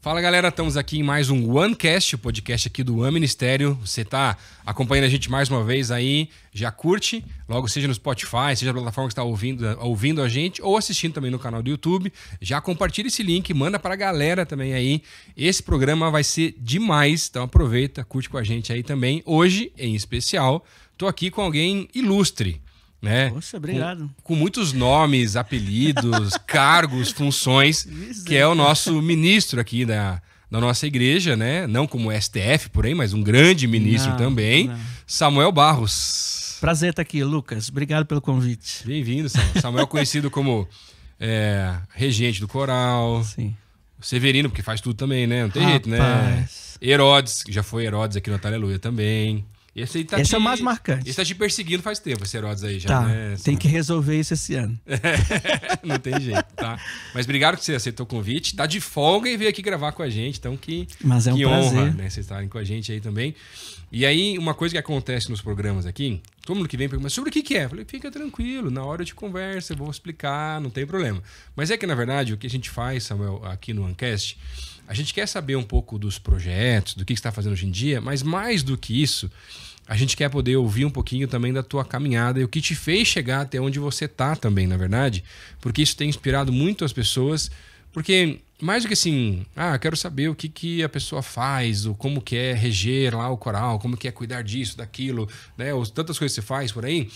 Fala galera, estamos aqui em mais um OneCast, o podcast aqui do One Ministério. Você está acompanhando a gente mais uma vez aí, já curte, logo seja no Spotify, seja na plataforma que está ouvindo a gente ou assistindo também no canal do YouTube. Já compartilha esse link, manda para a galera também aí. Esse programa vai ser demais, então aproveita, curte com a gente aí também. Hoje, em especial, estou aqui com alguém ilustre. Né? Poxa, obrigado. Com muitos nomes, apelidos, cargos, funções, que é o nosso ministro aqui da nossa igreja, né? Não como STF por aí, mas um grande ministro também, Samuel Barros. Prazer estar aqui, Lucas. Obrigado pelo convite. Bem-vindo, Samuel. Samuel conhecido como regente do coral. Sim. Severino, porque faz tudo também, né? Não tem jeito, né? Herodes, que já foi Herodes aqui no Aleluia também. Esse é o mais marcante. Esse tá te perseguindo faz tempo, esse Herodes aí já, né? Tem que resolver isso esse ano. Não tem jeito, tá? Mas obrigado que você aceitou o convite. Tá de folga e veio aqui gravar com a gente, então Mas é um prazer. Honra, né? Vocês estarem com a gente aí também. E aí, uma coisa que acontece nos programas aqui, todo mundo que vem pergunta, mas sobre o que é? Eu falei, fica tranquilo, na hora de conversa eu vou explicar, não tem problema. Mas é que, na verdade, o que a gente faz, Samuel, aqui no OneCast, a gente quer saber um pouco dos projetos, do que você está fazendo hoje em dia, mas mais do que isso, a gente quer poder ouvir um pouquinho também da tua caminhada e o que te fez chegar até onde você está também, na verdade, porque isso tem inspirado muito as pessoas, porque mais do que assim, quero saber o que a pessoa faz, ou como que é reger lá o coral, como que é cuidar disso, daquilo, né, ou tantas coisas que você faz por aí.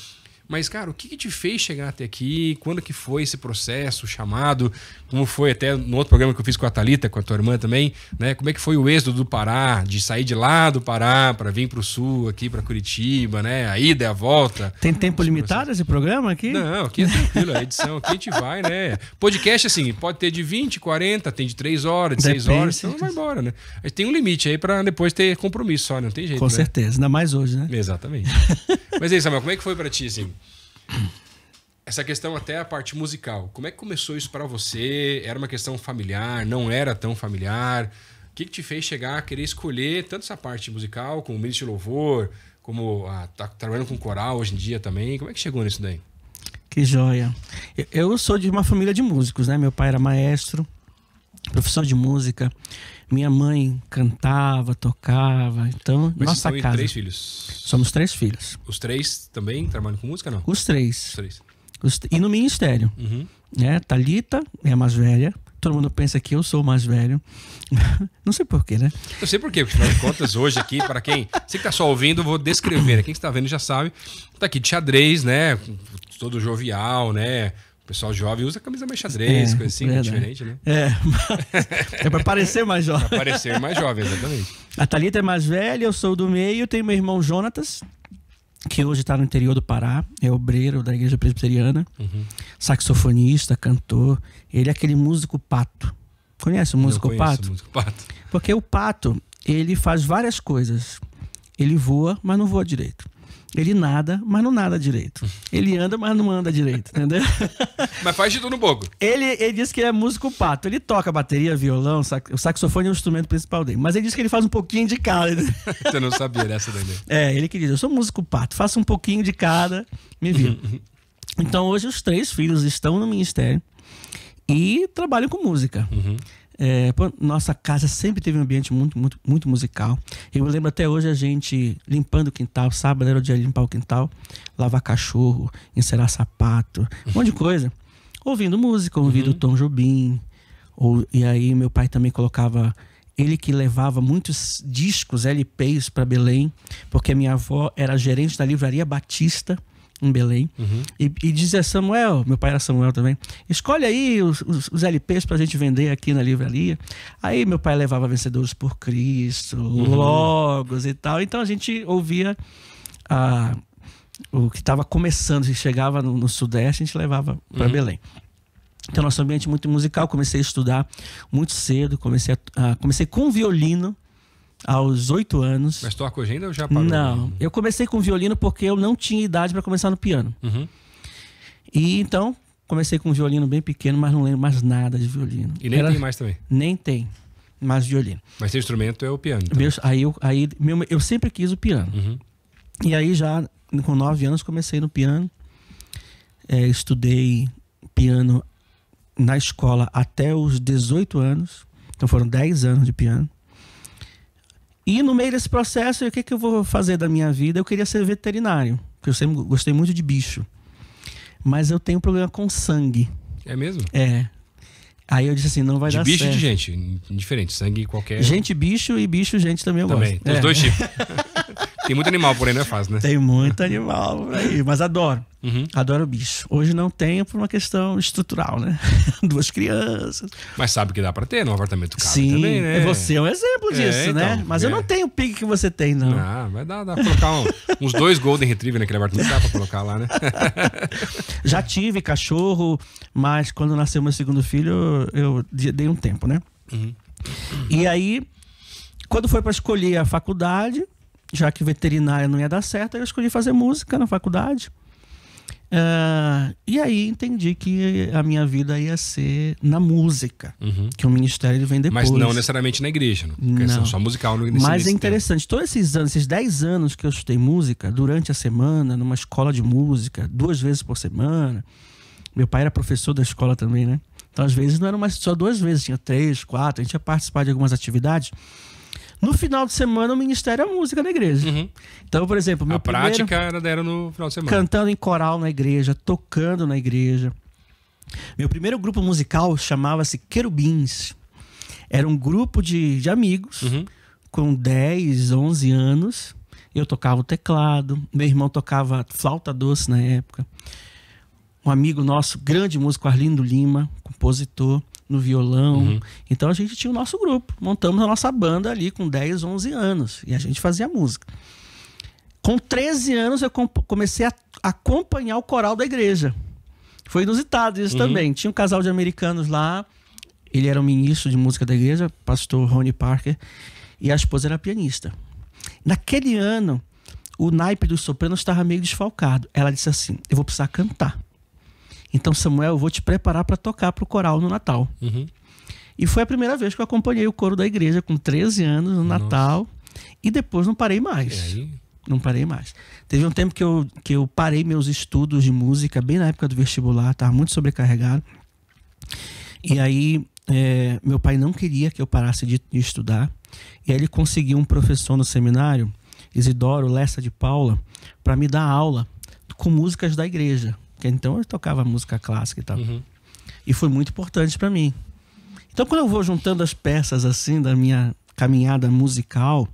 Mas, cara, o que te fez chegar até aqui? Quando que foi esse processo, o chamado? Como foi até no outro programa que eu fiz com a Thalita, com a tua irmã também, né? Como é que foi o êxodo do Pará, de sair de lá do Pará para vir para o sul, aqui para Curitiba, né? A ida e a volta. Tem tempo limitado esse programa aqui? Não, aqui é tranquilo, a edição aqui a gente vai, né? Podcast, assim, pode ter de 20, 40, tem de 3 horas, de 6 horas, então vai embora, né? A gente tem um limite aí para depois ter compromisso só, não tem jeito, Com certeza, ainda mais hoje, né? Exatamente. Mas aí, Samuel, como é que foi para ti, assim? Essa questão até a parte musical. Como é que começou isso para você? Era uma questão familiar? Não era tão familiar? O que te fez chegar a querer escolher tanto essa parte musical, como ministro de louvor, como tá trabalhando com coral hoje em dia também? Como é que chegou nisso daí? Que joia. Eu sou de uma família de músicos, né? Meu pai era maestro, professor de música. Minha mãe cantava, tocava. Então, mas nossa vocês casa. 3 filhos? Somos 3 filhos. Os 3 também trabalham com música, não? Os 3. Os 3. E no ministério. Uhum. Né? Thalita é a mais velha. Todo mundo pensa que eu sou o mais velho. Não sei porquê, né? Eu sei porquê, porque afinal de contas, hoje aqui, para quem... Você que tá só ouvindo, eu vou descrever, né? Quem está vendo já sabe. Tá aqui de xadrez, né? Todo jovial, né? O pessoal jovem usa camisa mais xadrez, coisa assim, diferente, né? É pra parecer mais jovem. Pra parecer mais jovem, exatamente. A Thalita é mais velha, eu sou do meio, tenho meu irmão Jonatas, que hoje está no interior do Pará, é obreiro da igreja presbiteriana, saxofonista, cantor. Ele é aquele músico pato. Conhece o músico pato? O músico pato. Porque o pato, ele faz várias coisas. Ele voa, mas não voa direito. Ele nada, mas não nada direito. Ele anda, mas não anda direito, entendeu? Mas faz de tudo no bogo. Ele diz que ele é músico pato. Ele toca bateria, violão, o saxofone é o instrumento principal dele. Mas ele diz que ele faz um pouquinho de cada. Você não sabia dessa daí? Ele que diz, eu sou músico pato, faço um pouquinho de cada, me vira. Então hoje os 3 filhos estão no ministério e trabalham com música. Nossa casa sempre teve um ambiente muito musical. Eu me lembro até hoje a gente limpando o quintal. Sábado era o dia de limpar o quintal, lavar cachorro, encerar sapato, um monte de coisa. Ouvindo música, ouvindo Tom Jobim. E aí meu pai também colocava... Ele que levava muitos discos, LPs para Belém, porque minha avó era gerente da Livraria Batista em Belém, e dizia, Samuel, meu pai era Samuel também, escolhe aí os LPs pra gente vender aqui na livraria. Aí meu pai levava Vencedores por Cristo, Logos e tal, então a gente ouvia o que estava começando, se chegava no Sudeste, a gente levava para Belém. Então nosso ambiente muito musical, comecei a estudar muito cedo, comecei com violino, aos 8 anos. Mas toca hoje ainda ou já parou? Não, eu comecei com violino porque eu não tinha idade para começar no piano. E então, comecei com um violino bem pequeno, mas não lembro mais nada de violino. E nem tem mais também? Nem tem mais violino. Mas seu instrumento é o piano? Então. Eu sempre quis o piano. E aí já com 9 anos comecei no piano. Estudei piano na escola até os 18 anos. Então foram 10 anos de piano. E no meio desse processo, o que eu vou fazer da minha vida? Eu queria ser veterinário, porque eu sempre gostei muito de bicho. Mas eu tenho problema com sangue. É mesmo? Aí eu disse assim, não vai dar certo. De bicho e de gente, indiferente, sangue qualquer... Gente, bicho e bicho, gente também eu gosto. Também, os dois tipos. Tem muito animal, porém não é fácil, né? Tem muito animal por aí, mas adoro. Uhum. Adoro bicho. Hoje não tenho por uma questão estrutural, né? 2 crianças. Mas sabe que dá pra ter no apartamento cabe Sim, também, né? Você é um exemplo disso, né? Então, mas eu não tenho o pique que você tem, não. Vai dar pra colocar uns 2 Golden Retriever naquele apartamento, dá pra colocar lá, né? Já tive cachorro, mas quando nasceu meu segundo filho, eu dei um tempo, né? Uhum. E aí, quando foi pra escolher a faculdade, já que veterinária não ia dar certo, eu escolhi fazer música na faculdade. E aí entendi que a minha vida ia ser na música, que o ministério ele vem depois. Mas não necessariamente na igreja, não. Só musical. Mas é interessante, todos esses anos, esses 10 anos que eu estudei música, durante a semana, numa escola de música, 2 vezes por semana. Meu pai era professor da escola também, né? Então às vezes não eram mais só 2 vezes, tinha 3, 4, a gente ia participar de algumas atividades. No final de semana, o ministério é música na igreja. Então, por exemplo, meu prática era no final de semana. Cantando em coral na igreja, tocando na igreja. Meu primeiro grupo musical chamava-se Querubins. Era um grupo de amigos com 10, 11 anos. Eu tocava o teclado, meu irmão tocava flauta doce na época. Um amigo nosso, grande músico, Arlindo Lima, compositor, no violão. Então a gente tinha o nosso grupo. Montamos a nossa banda ali com 10, 11 anos. E a gente fazia música. Com 13 anos eu comecei a acompanhar o coral da igreja. Foi inusitado isso também. Tinha um casal de americanos lá. Ele era o ministro de música da igreja, pastor Ronnie Parker. E a esposa era pianista. Naquele ano, o naipe dos sopranos estava meio desfalcado. Ela disse assim, eu vou precisar cantar. Então, Samuel, eu vou te preparar para tocar para o coral no Natal. E foi a primeira vez que eu acompanhei o coro da igreja com 13 anos no Natal. E depois não parei mais. Não parei mais. Teve um tempo que eu parei meus estudos de música, bem na época do vestibular, estava muito sobrecarregado. E aí, meu pai não queria que eu parasse de estudar. E aí ele conseguiu um professor no seminário, Isidoro Lessa de Paula, para me dar aula com músicas da igreja. Então eu tocava música clássica e tal. E foi muito importante para mim. Então quando eu vou juntando as peças assim da minha caminhada musical,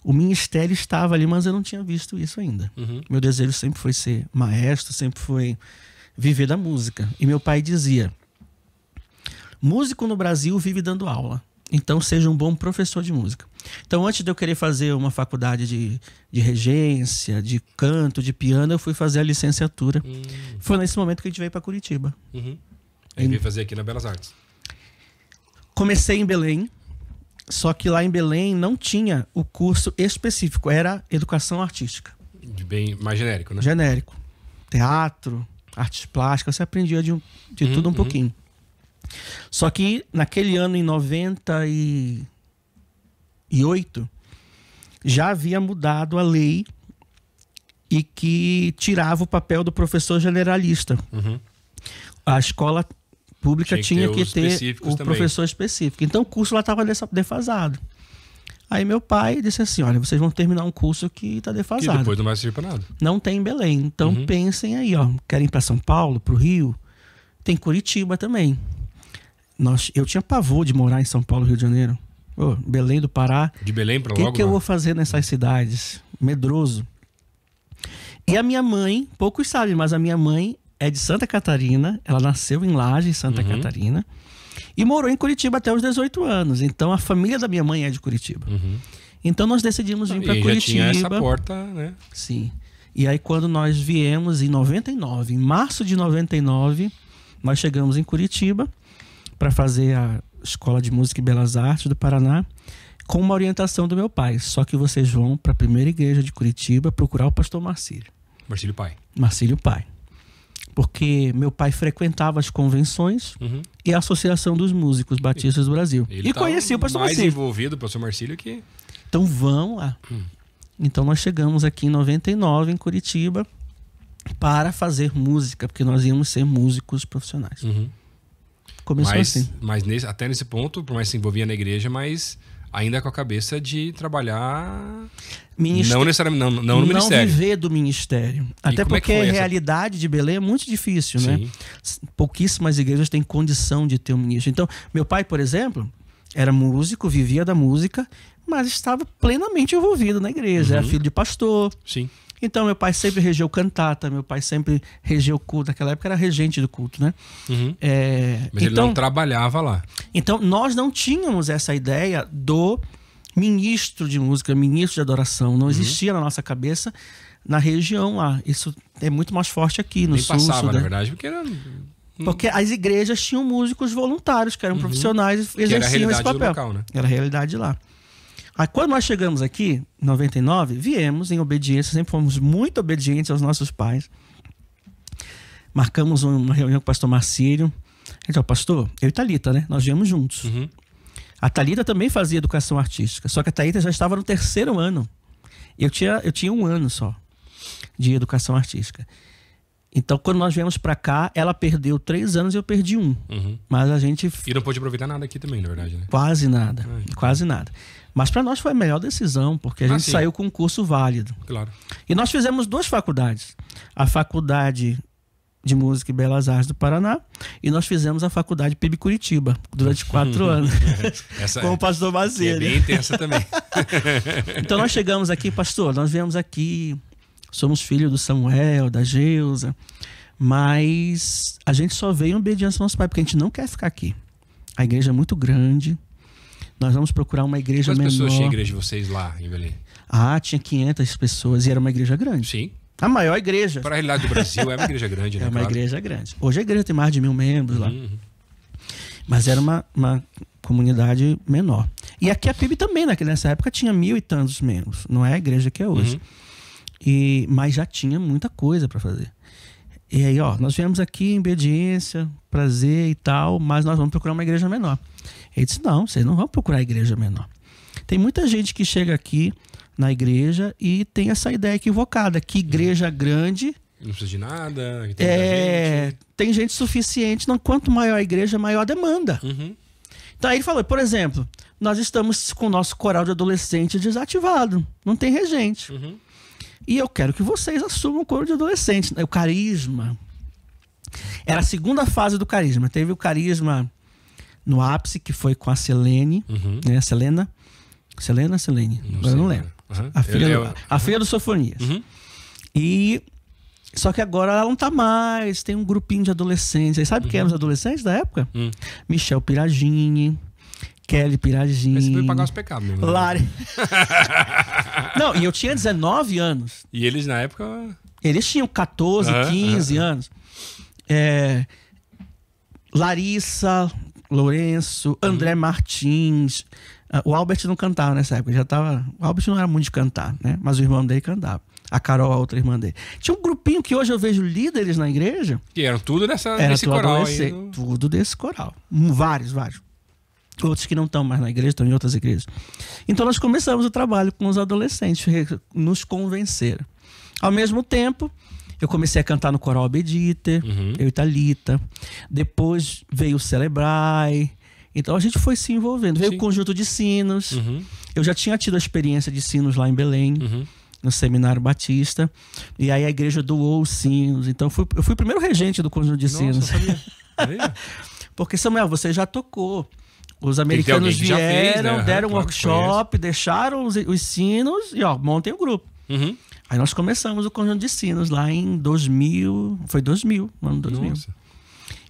o ministério estava ali, mas eu não tinha visto isso ainda. Meu desejo sempre foi ser maestro, sempre foi viver da música. E meu pai dizia, músico no Brasil vive dando aula. Então seja um bom professor de música. Então antes de eu querer fazer uma faculdade de regência, de canto, de piano, eu fui fazer a licenciatura. Foi nesse momento que a gente veio para Curitiba. Aí veio fazer aqui na Belas Artes. Comecei em Belém, só que lá em Belém não tinha o curso específico, era educação artística. Bem mais genérico, né? Genérico. Teatro, artes plásticas, você aprendia de tudo um pouquinho. Só que naquele ano, em 98, já havia mudado a lei e que tirava o papel do professor generalista. A escola pública tinha que ter o professor específico. Então o curso lá estava defasado. Aí meu pai disse assim, olha, vocês vão terminar um curso que está defasado. Que depois não vai servir para nada. Não tem em Belém. Então pensem aí, ó, querem ir para São Paulo, para o Rio? Tem Curitiba também. Eu tinha pavor de morar em São Paulo, Rio de Janeiro. Belém do Pará. De Belém para logo? O que eu vou fazer nessas cidades? Medroso. E a minha mãe, poucos sabem, mas a minha mãe é de Santa Catarina. Ela nasceu em Laje, Santa Catarina. E morou em Curitiba até os 18 anos. Então a família da minha mãe é de Curitiba. Então nós decidimos vir para Curitiba. Já tinha essa porta, né? Sim. E aí quando nós viemos em 99, em março de 99, nós chegamos em Curitiba para fazer a Escola de Música e Belas Artes do Paraná, com uma orientação do meu pai. Só que vocês vão para a primeira igreja de Curitiba procurar o pastor Marcílio. Marcílio Pai. Marcílio Pai. Porque meu pai frequentava as convenções e a Associação dos Músicos Batistas do Brasil. Ele e conhecia o pastor mais Marcílio. Envolvido, o pastor Marcílio, que... Então vão lá. Então nós chegamos aqui em 99, em Curitiba, para fazer música, porque nós íamos ser músicos profissionais. Começou assim. Mas até nesse ponto, por mais que se envolvia na igreja, mas ainda com a cabeça de trabalhar... Não necessariamente, não no ministério. Não viver do ministério. Até porque a realidade de Belém é muito difícil, né? Pouquíssimas igrejas têm condição de ter um ministro. Então, meu pai, por exemplo, era músico, vivia da música, mas estava plenamente envolvido na igreja. Era filho de pastor. Sim. Então, meu pai sempre regeu cantata, meu pai sempre regeu culto. Naquela época era regente do culto, né? Mas ele não trabalhava lá. Então, nós não tínhamos essa ideia do ministro de música, ministro de adoração. Não existia na nossa cabeça, na região lá. Isso é muito mais forte aqui, no sul. Passava, na verdade, porque era... Porque as igrejas tinham músicos voluntários, que eram profissionais e exerciam esse papel. Local, né? Era a realidade lá. Aí, quando nós chegamos aqui, em 99, viemos em obediência, sempre fomos muito obedientes aos nossos pais. Marcamos uma reunião com o pastor Marcílio. Ele disse, pastor, eu e Thalita, né? Nós viemos juntos. A Thalita também fazia educação artística, só que a Thalita já estava no 3º ano. Eu tinha 1 ano só de educação artística. Então, quando nós viemos pra cá, ela perdeu 3 anos e eu perdi 1. Mas a gente... E não pôde aproveitar nada aqui também, na verdade, né? Quase nada. Quase nada. Mas para nós foi a melhor decisão, porque a gente saiu com um curso válido. Claro. E nós fizemos 2 faculdades. A Faculdade de Música e Belas Artes do Paraná e nós fizemos a Faculdade PIB Curitiba durante 4 anos. Com o pastor Marcílio. É bem intensa também. Então nós chegamos aqui, pastor, nós viemos aqui, somos filhos do Samuel, da Geusa, mas a gente só veio em obediência ao nosso pai, porque a gente não quer ficar aqui. A igreja é muito grande. Nós vamos procurar uma igreja menor. Quantas pessoas tinha a igreja de vocês lá em Belém? Tinha 500 pessoas e era uma igreja grande. Sim. A maior igreja. Para a realidade do Brasil, é uma igreja grande, né? É uma igreja grande. Hoje a igreja tem mais de 1000 membros lá. Mas era uma comunidade menor. E aqui a PIB também, nessa época, tinha 1000 e tantos membros. Não é a igreja que é hoje. Mas já tinha muita coisa para fazer. E aí, nós viemos aqui em obediência, prazer e tal, mas nós vamos procurar uma igreja menor. Ele disse, não, vocês não vão procurar a igreja menor. Tem muita gente que chega aqui na igreja e tem essa ideia equivocada, que igreja grande... Não precisa de nada, que tem gente. Tem gente suficiente, não, quanto maior a igreja, maior a demanda. Então aí ele falou, por exemplo, nós estamos com o nosso coral de adolescente desativado, não tem regente. E eu quero que vocês assumam o coro de adolescentes. O carisma. Era a 2ª fase do carisma. Teve o carisma no ápice, que foi com a Selene. Né? A Selene? Agora eu não lembro. A filha do Sofonias. E... Só que agora ela não tá mais. Tem um grupinho de adolescentes. Aí sabe quem eram os adolescentes da época? Michel Piragini, Kelly Piragini. Mas você veio pagar os pecados mesmo. Lari. Não, e eu tinha 19 anos. E eles na época... Eles tinham 14, 15 anos. Larissa, Lourenço, André Martins. O Albert não cantava nessa época. O Albert não era muito de cantar, né? Mas o irmão dele cantava. A Carol, a outra irmã dele. Tinha um grupinho que hoje eu vejo líderes na igreja. Que eram tudo desse coral aí. Tudo desse coral. Vários. Outros que não estão mais na igreja, estão em outras igrejas. Então nós começamos o trabalho com os adolescentes, nos convenceram. Ao mesmo tempo, eu comecei a cantar no coral Abediter, eu e Thalita. Depois veio o Celebrai. Então a gente foi se envolvendo. Veio o conjunto de sinos. Eu já tinha tido a experiência de sinos lá em Belém. No Seminário Batista. E aí a igreja doou os sinos. Então eu fui o primeiro regente do conjunto de sinos. Sabia. Porque, Samuel, você já tocou. Os americanos vieram, né? deram um workshop, deixaram os sinos e montem o grupo. Aí nós começamos o conjunto de sinos lá em 2000. Foi 2000, no ano 2000. Nossa.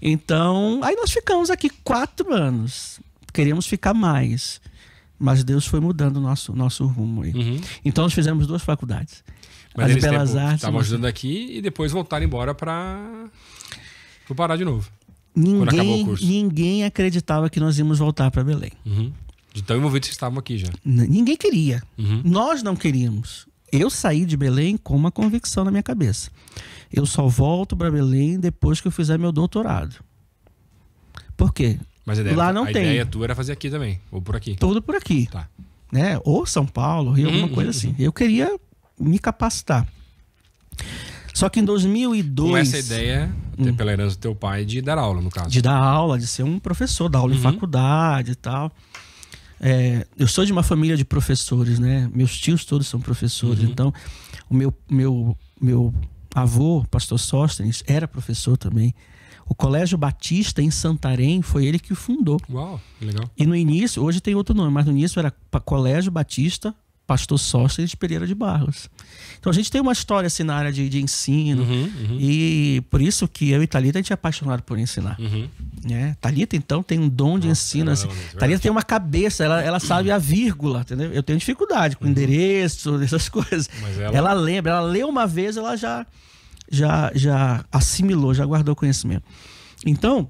Então, aí nós ficamos aqui 4 anos. Queríamos ficar mais. Mas Deus foi mudando o nosso rumo aí. Então nós fizemos 2 faculdades. Mas as Belas Artes. Estavam ajudando aqui e depois voltaram embora para o Pará de novo. Quando acabou o curso. Ninguém acreditava que nós íamos voltar para Belém. De tão envolvidos que estavam aqui já. Ninguém queria. Nós não queríamos. Eu saí de Belém com uma convicção na minha cabeça. Eu só volto para Belém depois que eu fizer meu doutorado. Por quê? Mas a ideia tua era fazer aqui também, ou por aqui? Tudo por aqui. Tá. né? Ou São Paulo, Rio, alguma coisa assim. Eu queria me capacitar. Só que em 2002... Com essa ideia, pela herança do teu pai, de dar aula, no caso. De dar aula, de ser um professor, dar aula em faculdade e tal. Eu sou de uma família de professores, né? Meus tios todos são professores. Então, o meu avô, pastor Sóstenes, era professor também. O Colégio Batista, em Santarém, foi ele que fundou. Uau, que legal. E no início, hoje tem outro nome, mas no início era Colégio Batista Pastor Sóstenes Pereira de Barros. Então a gente tem uma história assim na área de ensino. E por isso que eu e Thalita, a gente é apaixonado por ensinar. Né? Thalita, então, tem um dom de ensino. Assim. Thalita tem uma cabeça, ela sabe a vírgula, entendeu? Eu tenho dificuldade com endereço, essas coisas. Mas ela lembra, ela leu uma vez, ela já assimilou, já guardou conhecimento. Então,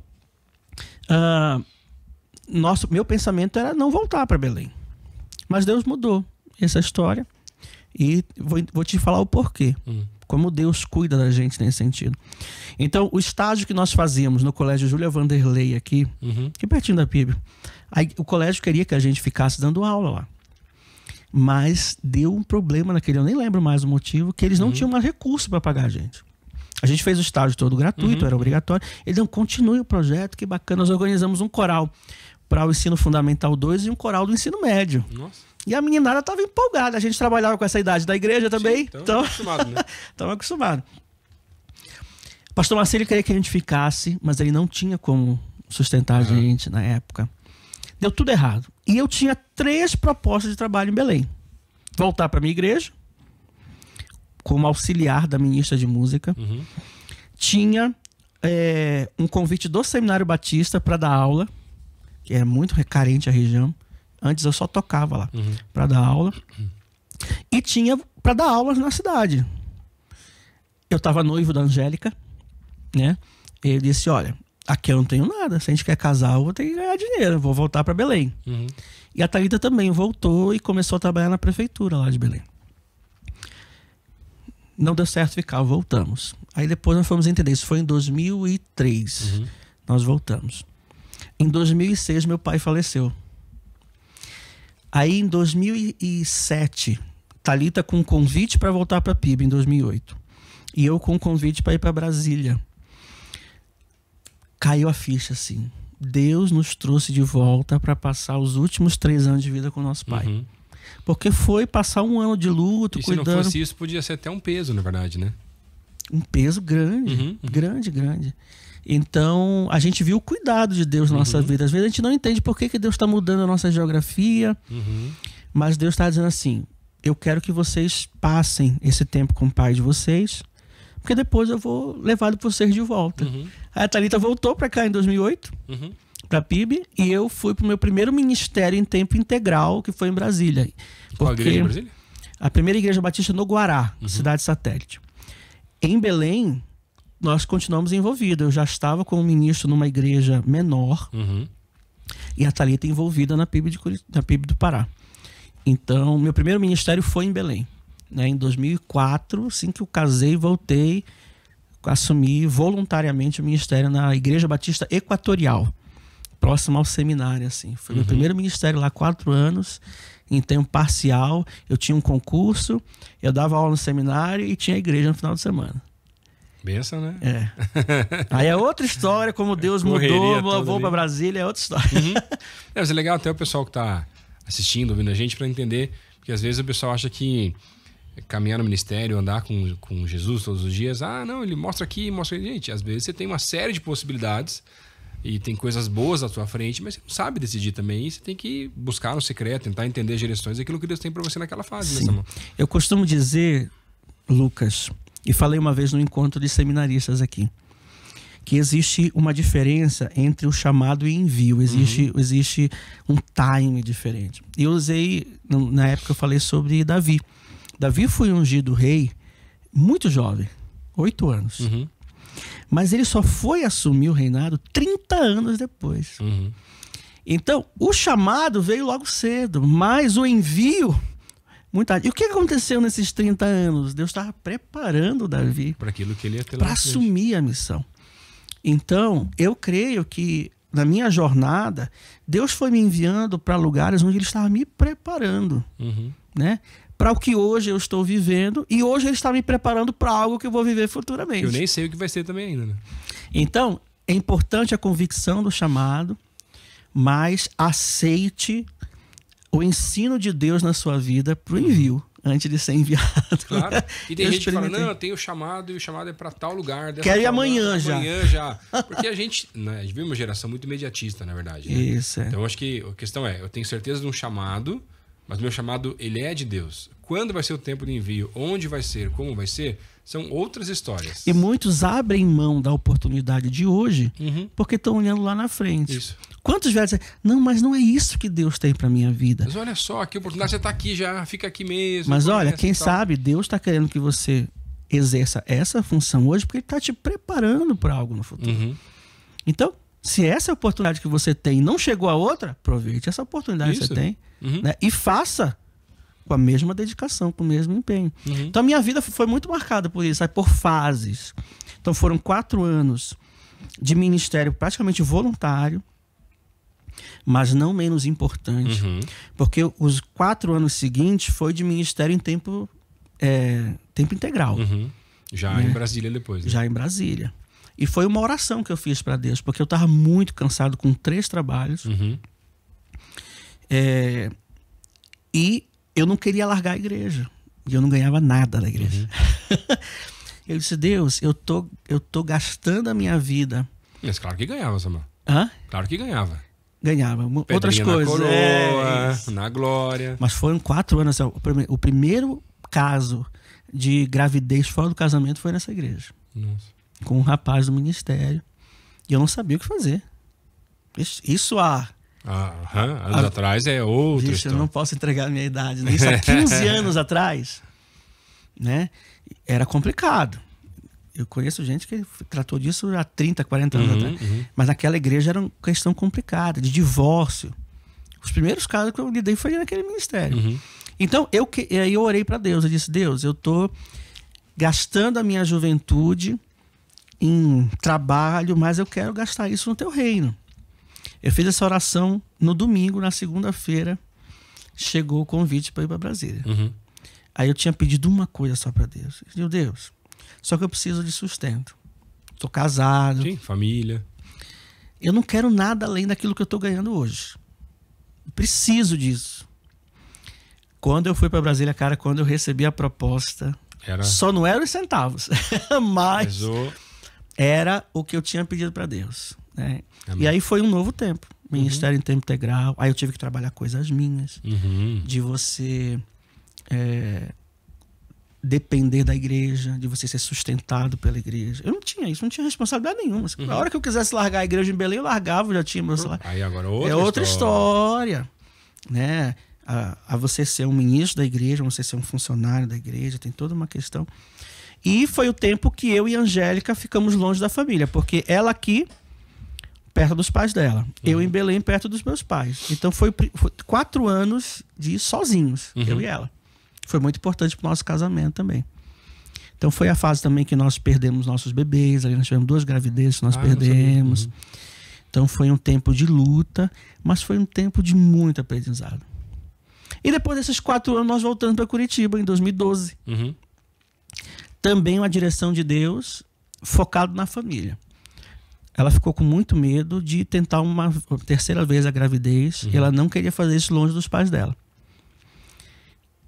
meu pensamento era não voltar para Belém. Mas Deus mudou essa história e vou te falar o porquê. Como Deus cuida da gente nesse sentido. Então, o estágio que nós fazíamos no Colégio Júlia Vanderlei aqui pertinho da PIB, aí, o colégio queria que a gente ficasse dando aula lá. Mas deu um problema naquele, eu nem lembro mais o motivo, que eles não tinham mais recurso para pagar a gente. A gente fez o estágio todo gratuito, era obrigatório. Eles não, continue o projeto, que bacana. Nós organizamos um coral para o ensino fundamental 2 e um coral do ensino médio. Nossa. E a meninada estava empolgada. A gente trabalhava com essa idade da igreja também. Sim, então acostumado, né? Estamos acostumados. O pastor Marcelo queria que a gente ficasse, mas ele não tinha como sustentar a gente na época. Deu tudo errado. E eu tinha 3 propostas de trabalho em Belém. Voltar para minha igreja, como auxiliar da ministra de música. Tinha um convite do Seminário Batista para dar aula, que era muito carente a região. Antes eu só tocava lá para dar aula. E tinha para dar aulas na cidade. Eu estava noivo da Angélica, né? Ele disse, olha, aqui eu não tenho nada. Se a gente quer casar, eu vou ter que ganhar dinheiro. Eu vou voltar para Belém. E a Thalita também voltou e começou a trabalhar na prefeitura lá de Belém. Não deu certo ficar, voltamos. Aí depois nós fomos entender, isso foi em 2003. Nós voltamos. Em 2006, meu pai faleceu. Aí em 2007, Thalita com um convite para voltar para a PIB em 2008. E eu com um convite para ir para Brasília. Caiu a ficha assim. Deus nos trouxe de volta para passar os últimos 3 anos de vida com o nosso pai. Porque foi passar um ano de luto, e cuidando. Se não fosse isso, podia ser até um peso, na verdade, né? Um peso grande, grande. Então, a gente viu o cuidado de Deus na nossa vida. Às vezes a gente não entende por que Deus está mudando a nossa geografia, mas Deus está dizendo assim, eu quero que vocês passem esse tempo com o pai de vocês, porque depois eu vou levá-lo para vocês de volta. Aí a Thalita voltou para cá em 2008, para a PIB, e eu fui para o meu primeiro ministério em tempo integral, que foi em Brasília. Qual igreja em Brasília? A primeira igreja batista no Guará, cidade satélite. Em Belém, nós continuamos envolvidos. Eu já estava como ministro numa igreja menor e a Thalita envolvida na PIB, na PIB do Pará. Então, meu primeiro ministério foi em Belém. Né? Em 2004, assim que eu casei, voltei, assumi voluntariamente o ministério na Igreja Batista Equatorial, próximo ao seminário. Assim. Foi meu primeiro ministério lá, 4 anos, em tempo parcial. Eu tinha um concurso, eu dava aula no seminário e tinha igreja no final de semana. Benção, né? Aí é outra história, como Deus mudou, vou para Brasília, é outra história. Mas é legal até o pessoal que está assistindo, ouvindo a gente, para entender, porque às vezes o pessoal acha que caminhar no ministério, andar com Jesus todos os dias, não, ele mostra aqui, mostra aqui. Gente, às vezes você tem uma série de possibilidades e tem coisas boas à sua frente, mas você não sabe decidir também, e você tem que buscar no secreto, tentar entender as direções daquilo que Deus tem para você naquela fase. Né, eu costumo dizer, Lucas, e falei uma vez no encontro de seminaristas aqui, que existe uma diferença entre o chamado e envio. Existe um time diferente. E eu usei, na época eu falei sobre Davi. Davi foi ungido rei muito jovem, 8 anos. Mas ele só foi assumir o reinado 30 anos depois. Então, o chamado veio logo cedo, mas o envio... E o que aconteceu nesses 30 anos? Deus estava preparando Davi para aquilo que ele ia ter para assumir a missão. Então, eu creio que na minha jornada, Deus foi me enviando para lugares onde Ele estava me preparando, né? Para o que hoje eu estou vivendo, e hoje Ele está me preparando para algo que eu vou viver futuramente. Eu nem sei o que vai ser também ainda, né? Então, é importante a convicção do chamado, mas aceite o ensino de Deus na sua vida para o envio, antes de ser enviado. Claro. E tem gente que fala, não, eu tenho o chamado e o chamado é para tal lugar. Quero ir amanhã já. Amanhã já. Porque a gente vive uma geração muito imediatista, na verdade. Né? Isso, Então, acho que a questão é, eu tenho certeza de um chamado, mas meu chamado, ele é de Deus. Quando vai ser o tempo de envio, onde vai ser, como vai ser, são outras histórias. E muitos abrem mão da oportunidade de hoje porque estão olhando lá na frente. Isso. Quantos velhos dizem, não, mas não é isso que Deus tem para minha vida. Mas olha só, que oportunidade, você está aqui já, fica aqui mesmo. Mas olha, quem sabe Deus está querendo que você exerça essa função hoje porque Ele está te preparando para algo no futuro. Então, se essa é a oportunidade que você tem e não chegou a outra, aproveite essa oportunidade que você tem, né? E faça com a mesma dedicação, com o mesmo empenho. Então a minha vida foi muito marcada por isso, por fases. Então foram 4 anos de ministério praticamente voluntário, mas não menos importante, porque os 4 anos seguintes foi de ministério em tempo integral. Já né? Em Brasília depois. Né? Já em Brasília. E foi uma oração que eu fiz para Deus, porque eu estava muito cansado com 3 trabalhos. E eu não queria largar a igreja. E eu não ganhava nada da igreja. Eu disse, Deus, eu tô gastando a minha vida. Mas claro que ganhava, Samuel. Hã? Claro que ganhava. Ganhava. Pedrinha outras coisas. Na coroa, na glória. Mas foram 4 anos. O primeiro caso de gravidez fora do casamento foi nessa igreja. Nossa. Com um rapaz do ministério. E eu não sabia o que fazer. Isso há... anos atrás é outra história. Eu não posso entregar a minha idade. Né? Isso há 15 anos atrás, né? Era complicado. Eu conheço gente que tratou disso há 30, 40 anos atrás. Mas naquela igreja era uma questão complicada, de divórcio. Os primeiros casos que eu lidei foi naquele ministério. Então, eu orei para Deus. Eu disse, Deus, eu estou gastando a minha juventude em trabalho, mas eu quero gastar isso no teu reino. Eu fiz essa oração no domingo, na segunda-feira, chegou o convite para ir para Brasília. Aí eu tinha pedido uma coisa só para Deus. Eu disse, Deus, só que eu preciso de sustento. Estou casado. Sim, família. Eu não quero nada além daquilo que eu estou ganhando hoje. Preciso disso. Quando eu fui para Brasília, cara, quando eu recebi a proposta, só não eram os centavos, mas era o que eu tinha pedido para Deus. Né? E aí foi um novo tempo. Ministério em tempo integral. Aí eu tive que trabalhar coisas minhas. De você depender da igreja, de você ser sustentado pela igreja. Eu não tinha isso, não tinha responsabilidade nenhuma. Na hora que eu quisesse largar a igreja em Belém, eu largava, já tinha meu salário. Aí agora outra história. Né? A você ser um ministro da igreja, você ser um funcionário da igreja, tem toda uma questão. E foi o tempo que eu e a Angélica ficamos longe da família, porque ela aqui, perto dos pais dela, eu em Belém, perto dos meus pais. Então foi 4 anos de sozinhos, eu e ela. Foi muito importante para o nosso casamento também. Então foi a fase também que nós perdemos nossos bebês, ali nós tivemos 2 gravidezes que nós perdemos. Então foi um tempo de luta, mas foi um tempo de muito aprendizado. E depois desses 4 anos nós voltamos para Curitiba, em 2012. Também uma direção de Deus focado na família. Ela ficou com muito medo de tentar uma 3ª vez a gravidez e ela não queria fazer isso longe dos pais dela.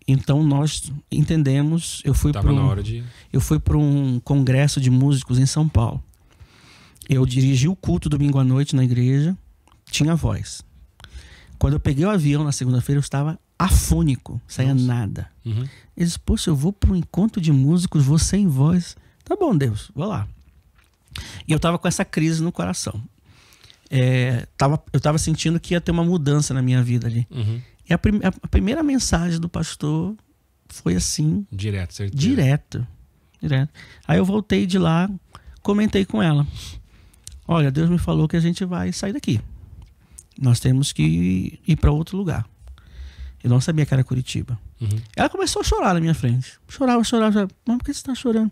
Então nós entendemos, eu fui para um congresso de músicos em São Paulo. Eu dirigi o culto domingo à noite na igreja, tinha voz. Quando eu peguei o avião na segunda-feira, eu estava afônico, saía nada. Ele disse, poxa, eu vou para um encontro de músicos, vou sem voz. Tá bom, Deus, vou lá. E eu estava com essa crise no coração. Eu estava sentindo que ia ter uma mudança na minha vida ali. E a primeira mensagem do pastor foi assim... Direto, certeza. Direto. Aí eu voltei de lá, comentei com ela. Olha, Deus me falou que a gente vai sair daqui. Nós temos que ir para outro lugar. Eu não sabia que era Curitiba. Ela começou a chorar na minha frente. Chorava. Mas por que você está chorando?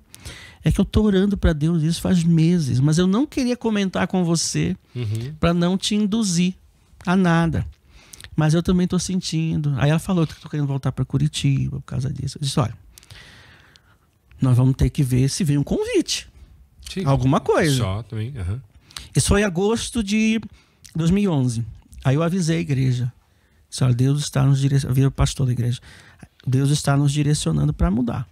É que eu tô orando para Deus isso faz meses, mas eu não queria comentar com você para não te induzir a nada. Mas eu também tô sentindo. Aí ela falou que eu tô querendo voltar para Curitiba por causa disso. Eu disse, olha, nós vamos ter que ver se vem um convite. Sim, alguma coisa. Só também. Isso foi em agosto de 2011. Aí eu avisei a igreja. Disse, olha, Deus está nos direcionando. Eu vi o pastor da igreja. Deus está nos direcionando para mudar.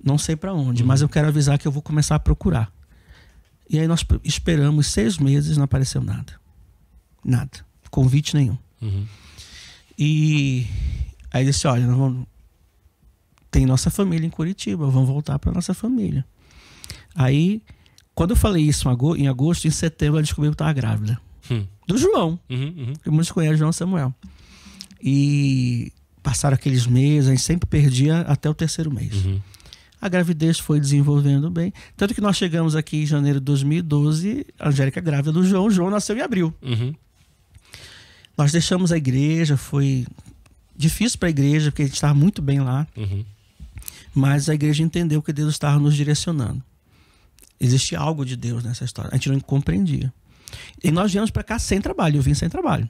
Não sei para onde, mas eu quero avisar que eu vou começar a procurar. E aí nós esperamos 6 meses, não apareceu nada. Nada. Convite nenhum. E aí disse, olha, nós vamos... tem nossa família em Curitiba, vamos voltar para nossa família. Aí, quando eu falei isso em agosto, em setembro ela descobriu que eu estava grávida. Do João. Que muitos conhecem, João Samuel. E passaram aqueles meses, a gente sempre perdia até o 3º mês. A gravidez foi desenvolvendo bem. Tanto que nós chegamos aqui em janeiro de 2012, a Angélica grávida do João. O João nasceu em abril. Nós deixamos a igreja, foi difícil para a igreja, porque a gente estava muito bem lá. Mas a igreja entendeu que Deus estava nos direcionando. Existia algo de Deus nessa história. A gente não compreendia. E nós viemos para cá sem trabalho. Eu vim sem trabalho.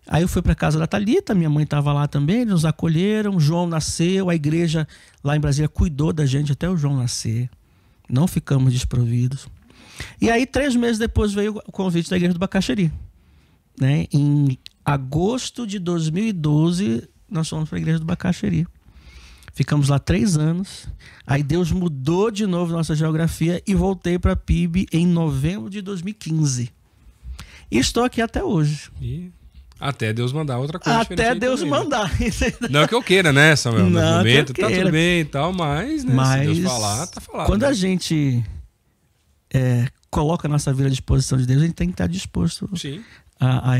Aí eu fui para casa da Thalita, minha mãe estava lá também, eles nos acolheram, o João nasceu, a igreja lá em Brasília cuidou da gente até o João nascer. Não ficamos desprovidos. E aí 3 meses depois veio o convite da igreja do Bacaxeri. Né? Em agosto de 2012, nós fomos para a igreja do Bacaxeri. Ficamos lá 3 anos. Aí Deus mudou de novo nossa geografia e voltei para a PIB em novembro de 2015. E estou aqui até hoje. E até Deus mandar outra coisa. Até Deus também, mandar. Né? Não que eu queira, né, Samuel? No momento tá tudo bem e tal, mas, né, se Deus falar, tá falado. Quando né? a gente coloca a nossa vida à disposição de Deus, a gente tem que estar disposto Sim. a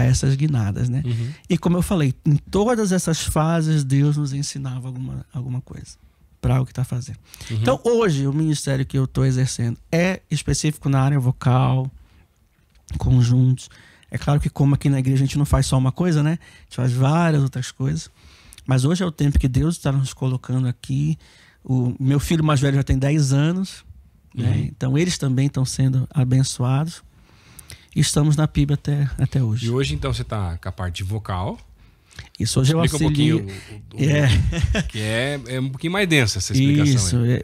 essas guinadas, né? E como eu falei, em todas essas fases, Deus nos ensinava alguma coisa para o que está fazendo. Então, hoje, o ministério que eu estou exercendo é específico na área vocal, conjuntos. É claro que como aqui na igreja a gente não faz só uma coisa, né? A gente faz várias outras coisas. Mas hoje é o tempo que Deus está nos colocando aqui. O meu filho mais velho já tem 10 anos, né? Então eles também estão sendo abençoados. E estamos na PIB até hoje. E hoje, então, você está com a parte vocal. Isso, hoje eu auxilio... um pouquinho que é um pouquinho mais densa essa explicação. Isso,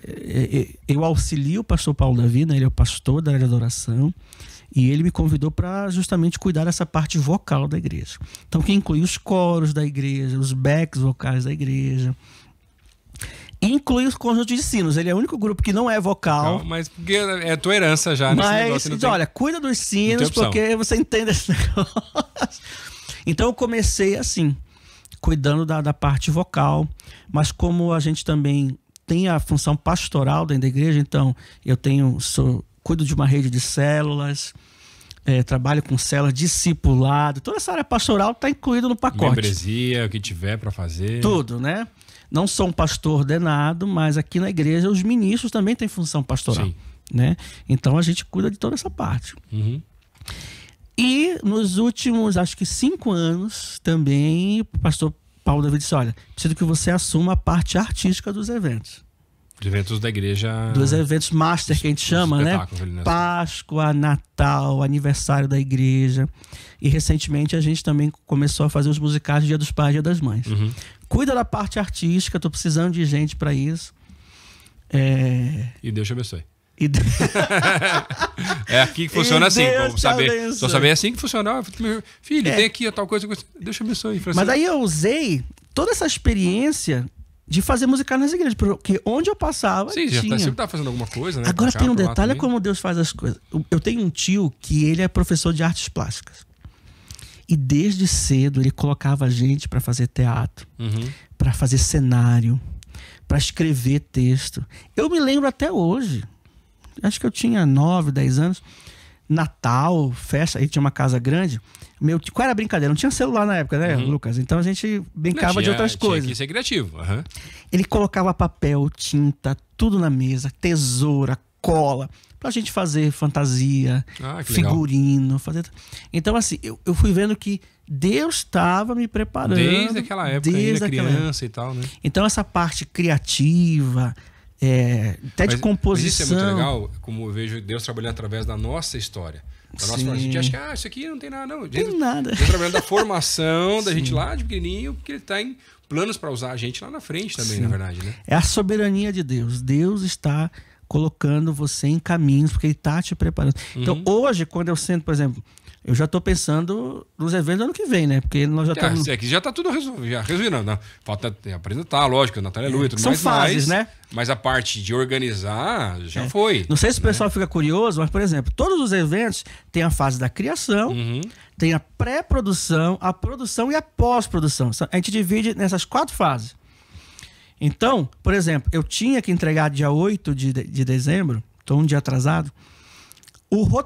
eu auxilio o pastor Paulo Davi, né? Ele é o pastor da área de adoração. E ele me convidou para justamente cuidar dessa parte vocal da igreja. Então, que inclui os coros da igreja, os backs vocais da igreja. E inclui os conjuntos de sinos. Ele é o único grupo que não é vocal. Não, mas porque é a tua herança já nesse negócio. Mas, olha, cuida dos sinos porque você entende esse negócio. Então, eu comecei assim, cuidando da parte vocal. Mas como a gente também tem a função pastoral dentro da igreja, então eu cuido de uma rede de células, trabalho com células, discipulado. Toda essa área pastoral está incluída no pacote. Membresia, o que tiver para fazer. Tudo, né? Não sou um pastor ordenado, mas aqui na igreja os ministros também têm função pastoral. Sim. Né? Então a gente cuida de toda essa parte. E nos últimos, acho que 5 anos, também o pastor Paulo Davi disse, olha, preciso que você assuma a parte artística dos eventos. Os eventos da igreja. Dos eventos master que a gente chama, né? Páscoa, Natal, aniversário da igreja. E recentemente a gente também começou a fazer os musicais Dia dos Pais e Dia das Mães. Cuida da parte artística, tô precisando de gente para isso. E Deus te abençoe. É aqui que funciona assim. Só saber assim que funciona. Filho, tem aqui tal coisa. Deus te abençoe. Mas aí eu usei toda essa experiência de fazer musical nas igrejas, porque onde eu passava Sim, tinha. Sempre tá fazendo alguma coisa, né? Agora tem um detalhe, é como Deus faz as coisas. Eu tenho um tio que ele é professor de artes plásticas. E desde cedo ele colocava a gente para fazer teatro, para fazer cenário, para escrever texto. Eu me lembro até hoje, acho que eu tinha 9, 10 anos, Natal, festa, ele tinha uma casa grande. Qual era a brincadeira? Não tinha celular na época, né, Lucas? Então a gente brincava de outras coisas. Tinha que ser criativo. Ele colocava papel, tinta, tudo na mesa, tesoura, cola, pra gente fazer fantasia, figurino. Então, assim, eu fui vendo que Deus estava me preparando. Desde aquela época, desde criança e tal, né? Então, essa parte criativa, até de composição. Mas isso é muito legal, como eu vejo Deus trabalhando através da nossa história. Da nossa forma. A gente acha que isso aqui não tem nada, não. Tem nada. Deus trabalhando da formação da gente lá de pequenininho, porque ele tem planos para usar a gente lá na frente também, na verdade, né? É a soberania de Deus. Deus está colocando você em caminhos, porque ele está te preparando. Então, hoje, quando eu sento, por exemplo, eu já estou pensando nos eventos do ano que vem, né? Porque nós já estamos... Aqui já está tudo resolvido. Não. Falta apresentar, lógico, Natália Lu e tudo São mais. fases, né? Mas a parte de organizar já foi. Não sei se o pessoal fica curioso, mas, por exemplo, todos os eventos têm a fase da criação, tem a pré-produção, a produção e a pós-produção. A gente divide nessas 4 fases. Então, por exemplo, eu tinha que entregar dia 8 de dezembro, estou um dia atrasado,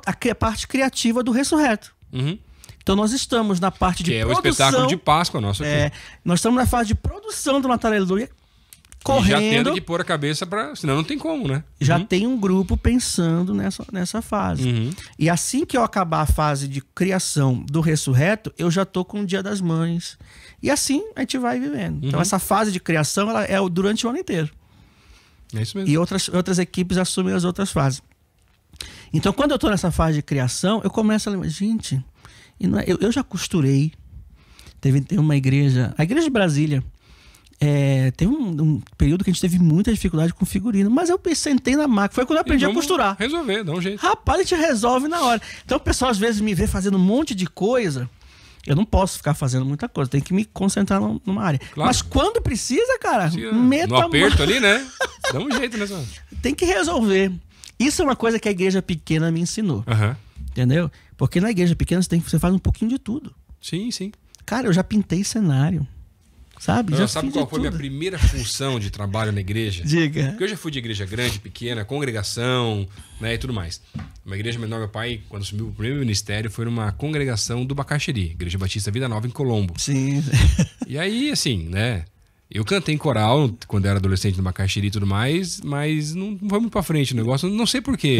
a parte criativa do Ressurreto. Então nós estamos na parte de produção. Que é o espetáculo de Páscoa nosso aqui. Nós estamos na fase de produção do Natal Aleluia, correndo. E já tendo que pôr a cabeça para... Senão não tem como, né? Já tem um grupo pensando nessa fase. E assim que eu acabar a fase de criação do Ressurreto, eu já estou com o Dia das Mães. E assim a gente vai vivendo. Então essa fase de criação ela é durante o ano inteiro. É isso mesmo. E outras equipes assumem as outras fases. Então, quando eu estou nessa fase de criação, eu começo a lembrar, gente, eu já costurei. Teve uma igreja, a igreja de Brasília, teve um período que a gente teve muita dificuldade com figurino, mas eu sentei na máquina, foi quando eu aprendi a costurar. Resolver, dá um jeito. Rapaz, a gente resolve na hora. Então, o pessoal às vezes me vê fazendo um monte de coisa, eu não posso ficar fazendo muita coisa, tenho que me concentrar numa área. Claro. Mas quando precisa, cara, no aperto ali, né? Dá um jeito nessa. Tem que resolver. Isso é uma coisa que a igreja pequena me ensinou. Entendeu? Porque na igreja pequena você faz um pouquinho de tudo. Sim, sim. Cara, eu já pintei cenário. Sabe? Sabe qual foi a minha primeira função de trabalho na igreja? Diga. Porque eu já fui de igreja grande, pequena, congregação, né, e tudo mais. Uma igreja menor, meu pai, quando assumiu o primeiro ministério, foi numa congregação do Bacaxiri, Igreja Batista Vida Nova, em Colombo. Sim. E aí, assim, né... Eu cantei em coral quando eu era adolescente no Bacaxiri e tudo mais, mas não foi muito pra frente o negócio. Não sei porquê.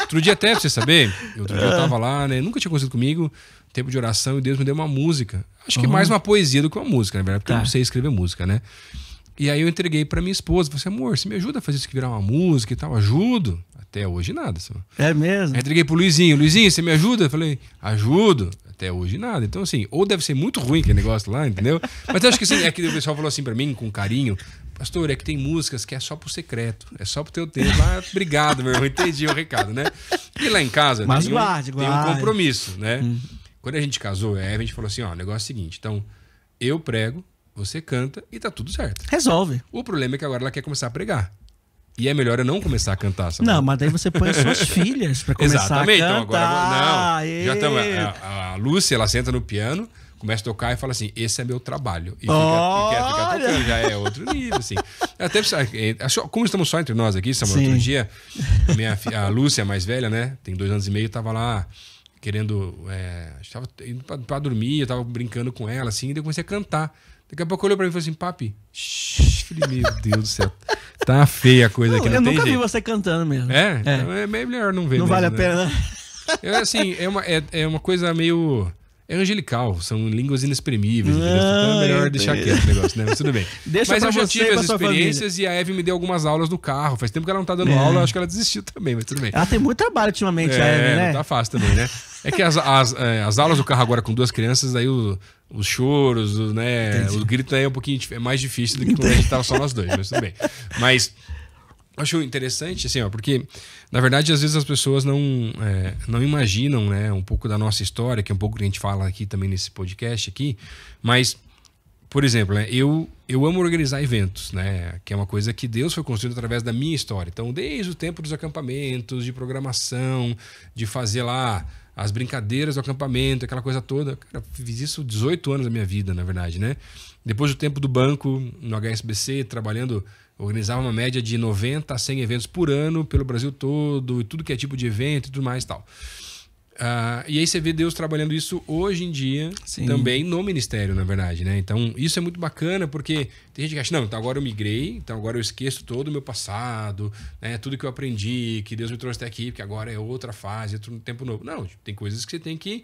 Outro dia até, pra você saber, outro dia eu tava lá, né? Nunca tinha acontecido comigo, tempo de oração, e Deus me deu uma música. Acho que mais uma poesia do que uma música, na verdade, porque eu não sei escrever música, né? E aí eu entreguei pra minha esposa, falei assim, amor, você me ajuda a fazer isso aqui virar uma música e tal? Ajudo. Até hoje nada. É mesmo? Aí entreguei pro Luizinho, você me ajuda? Eu falei, ajudo. Até hoje nada. Então, assim, ou deve ser muito ruim aquele negócio lá, entendeu? Mas eu acho que assim, é que o pessoal falou assim pra mim, com carinho, pastor, é que tem músicas que é só pro secreto, é só pro teu tempo. Ah, obrigado, meu irmão, entendi o recado, né? E lá em casa mas tem um compromisso, né? Quando a gente casou, a gente falou assim, ó, o negócio é o seguinte, então, eu prego, você canta e tá tudo certo. Resolve. O problema é que agora ela quer começar a pregar. E é melhor eu não começar a cantar. Sabe? Não, mas daí você põe as suas filhas pra começar Exatamente, a cantar. Então agora já estamos. A Lúcia, ela senta no piano, começa a tocar e fala assim: esse é meu trabalho. E fica tocando, já é outro nível, assim. Até, como estamos só entre nós aqui, Samuel, outro dia, a Lúcia, a mais velha, né? Tem 2 anos e meio, tava lá querendo. Estava indo pra dormir, eu tava brincando com ela, assim, e daí eu comecei a cantar. Daqui a pouco olhou pra mim e falou assim: papi, falei, meu Deus do céu. Tá feia a coisa aqui, não tem jeito. Eu nunca vi você cantando mesmo. Então é melhor não ver. Não mesmo, vale a pena, né? Assim, é uma coisa meio... É angelical, são línguas inexprimíveis. Então é melhor deixar quieto o negócio, né? Mas tudo bem. Mas eu já tive as experiências e a Eve me deu algumas aulas no carro. Faz tempo que ela não tá dando aula, acho que ela desistiu também, mas tudo bem. Ela tem muito trabalho ultimamente, a Eve, né? Não tá fácil também, né? É que as aulas do carro agora com 2 crianças, aí os choros, né? O grito aí é um pouquinho mais difícil do que quando a gente tava só nós dois, mas tudo bem. Mas acho interessante, assim, ó, porque na verdade às vezes as pessoas não imaginam, né, um pouco da nossa história, que é um pouco que a gente fala aqui também nesse podcast aqui, mas, por exemplo, né, eu amo organizar eventos, né, que é uma coisa que Deus foi construindo através da minha história. Então, desde o tempo dos acampamentos, de programação, de fazer lá as brincadeiras do acampamento, aquela coisa toda. Cara, fiz isso 18 anos da minha vida, na verdade, né? Depois do tempo do banco, no HSBC, trabalhando, organizava uma média de 90 a 100 eventos por ano pelo Brasil todo, e tudo que é tipo de evento e tudo mais e tal. E aí você vê Deus trabalhando isso hoje em dia, sim, também no ministério, na verdade, né? Então isso é muito bacana, porque tem gente que acha, não, então agora eu migrei, então agora eu esqueço todo o meu passado, né? Tudo que eu aprendi, que Deus me trouxe até aqui, porque agora é outra fase, outro tempo novo. Não, tem coisas que você tem que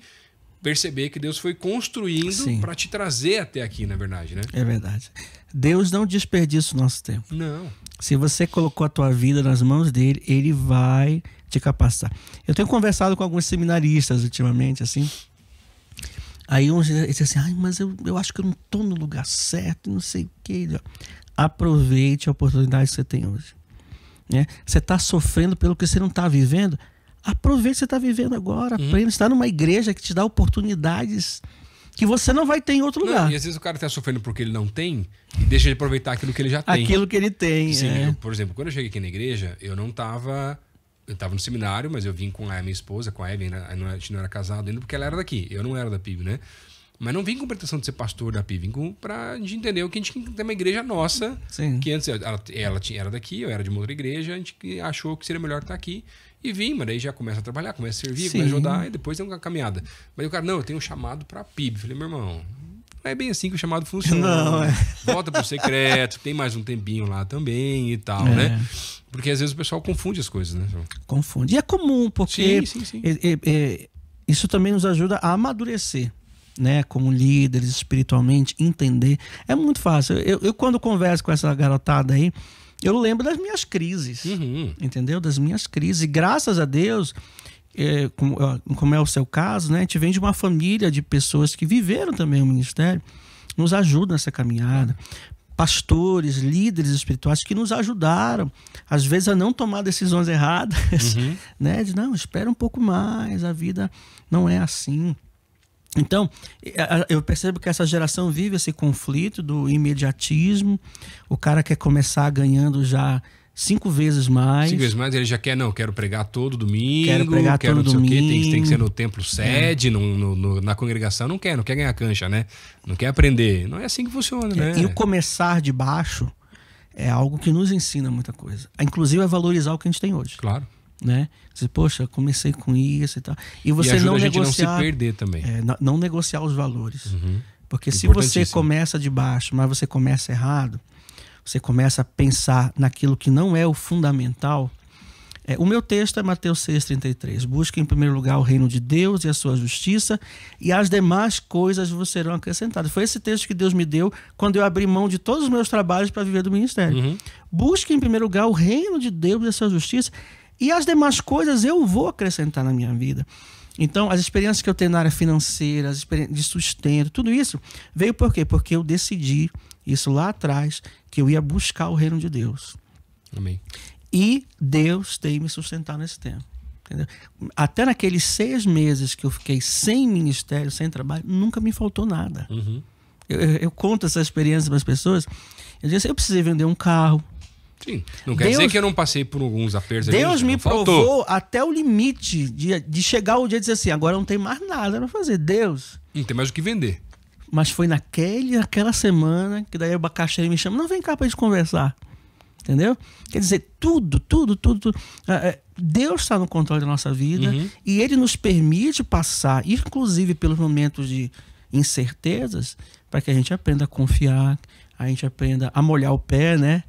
perceber que Deus foi construindo para te trazer até aqui, na verdade, né? É verdade. Deus não desperdiça o nosso tempo. Não. Se você colocou a tua vida nas mãos dele, ele vai te capacitar. Eu tenho conversado com alguns seminaristas ultimamente, assim. Aí uns dizem assim, ai, mas eu acho que eu não estou no lugar certo, não sei o quê. Aproveite a oportunidade que você tem hoje. Né? Você está sofrendo pelo que você não está vivendo? Aproveite o que você está vivendo agora. Aprenda. Você está numa igreja que te dá oportunidades que você não vai ter em outro lugar. E às vezes o cara está sofrendo porque ele não tem e deixa de aproveitar aquilo que ele já tem. Aquilo que ele tem. Sim, eu, por exemplo, quando eu cheguei aqui na igreja, eu não estava... Eu estava no seminário, mas eu vim com a minha esposa, com a Evelyn, a gente não era casado ainda, porque ela era daqui. Eu não era da PIB, né? Mas não vim com pretensão de ser pastor da PIB, vim pra gente entender que a gente tem uma igreja nossa. Sim. Que antes ela era daqui, eu era de uma outra igreja, a gente achou que seria melhor estar aqui. E vim, mas daí já começa a trabalhar, começa a servir, Sim. começa a ajudar, e depois tem uma caminhada. Mas o cara, não, eu tenho um chamado pra PIB. Falei, meu irmão, não é bem assim que o chamado funciona. Não, é. Volta pro secreto, tem mais um tempinho lá também e tal, né? Porque às vezes o pessoal confunde as coisas, né? Confunde. E é comum, porque sim. Isso também nos ajuda a amadurecer, né? Como líderes espiritualmente, entender. É muito fácil. Eu quando converso com essa garotada aí, eu lembro das minhas crises, entendeu? Das minhas crises. E graças a Deus, como é o seu caso, né? A gente vem de uma família de pessoas que viveram também o ministério, nos ajudam nessa caminhada. Pastores, líderes espirituais que nos ajudaram, às vezes, a não tomar decisões erradas, né? De não, espera um pouco mais, a vida não é assim. Então, eu percebo que essa geração vive esse conflito do imediatismo. O cara quer começar ganhando já 5 vezes mais. 5 vezes mais, ele já quer, não, quero pregar todo domingo, quero pregar todo não sei domingo. O quê, tem que ser no templo sede, na congregação, não quer ganhar cancha, né? Não quer aprender. Não é assim que funciona, né? E o começar de baixo é algo que nos ensina muita coisa. Inclusive a valorizar o que a gente tem hoje. Claro. Né? Você, poxa, comecei com isso e tal. E você ajuda não a gente negociar, não se perder também. Não negociar os valores. Porque se você começa de baixo, mas você começa errado, você começa a pensar naquilo que não é o fundamental. O meu texto é Mateus 6,33. Busque em primeiro lugar o reino de Deus e a sua justiça, e as demais coisas vos serão acrescentadas. Foi esse texto que Deus me deu quando eu abri mão de todos os meus trabalhos para viver do ministério. Busque em primeiro lugar o reino de Deus e a sua justiça, e as demais coisas eu vou acrescentar na minha vida. Então, as experiências que eu tenho na área financeira, as experiências de sustento, tudo isso veio por quê? Porque eu decidi isso lá atrás, que eu ia buscar o reino de Deus. Amém. E Deus tem me sustentado nesse tempo. Entendeu? Até naqueles 6 meses que eu fiquei sem ministério, sem trabalho, nunca me faltou nada. Eu conto essa experiência para as pessoas. Eu disse, eu precisei vender um carro. Sim, não quer dizer que eu não passei por alguns apertos. Deus me provou até o limite de chegar o dia de dizer assim, agora não tem mais nada para fazer. Deus. Não tem mais o que vender. Mas foi naquela semana que daí o abacaxi me chama, não, vem cá pra gente conversar. Entendeu? Quer dizer, tudo. Deus está no controle da nossa vida e Ele nos permite passar, inclusive pelos momentos de incertezas, para que a gente aprenda a confiar, a gente aprenda a molhar o pé, né?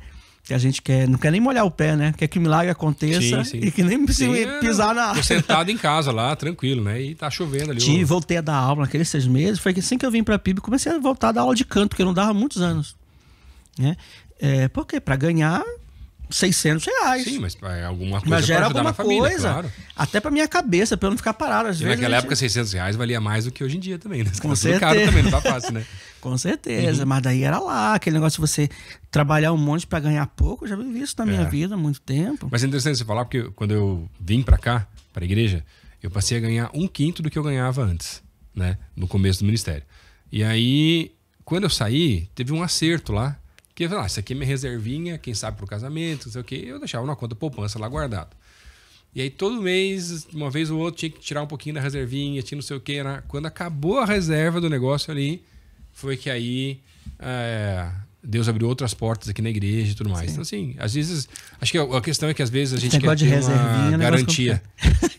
Que a gente não quer nem molhar o pé, né? Quer que o milagre aconteça e que nem precisa pisar na água. Tô sentado em casa lá, tranquilo, né? E tá chovendo ali. Voltei a dar aula naqueles 6 meses. Foi assim que eu vim pra PIB, comecei a voltar a dar aula de canto, porque eu não dava há muitos anos. Né? Por quê? Pra ganhar R$600. Sim, mas é alguma coisa mas gera pra ajudar alguma na família, coisa, claro. Até pra minha cabeça, pra eu não ficar parado. Às vezes, naquela época, R$600 valia mais do que hoje em dia também, né? Com certeza. Caro também, não tá fácil, né? Com certeza, mas daí era lá, aquele negócio de você trabalhar um monte pra ganhar pouco, eu já vivi isso na minha vida há muito tempo. Mas é interessante você falar, porque quando eu vim pra cá, pra igreja, eu passei a ganhar 1/5 do que eu ganhava antes, né? No começo do ministério. E aí, quando eu saí, teve um acerto lá, que eu falei, isso aqui é minha reservinha, quem sabe pro casamento, não sei o quê, eu deixava na conta poupança lá guardado. E aí todo mês, uma vez ou outra, tinha que tirar um pouquinho da reservinha, tinha não sei o quê. Quando acabou a reserva do negócio ali, foi que aí Deus abriu outras portas aqui na igreja e tudo mais. Sim. Então, assim, às vezes... Acho que a questão é que às vezes a gente quer ter uma garantia.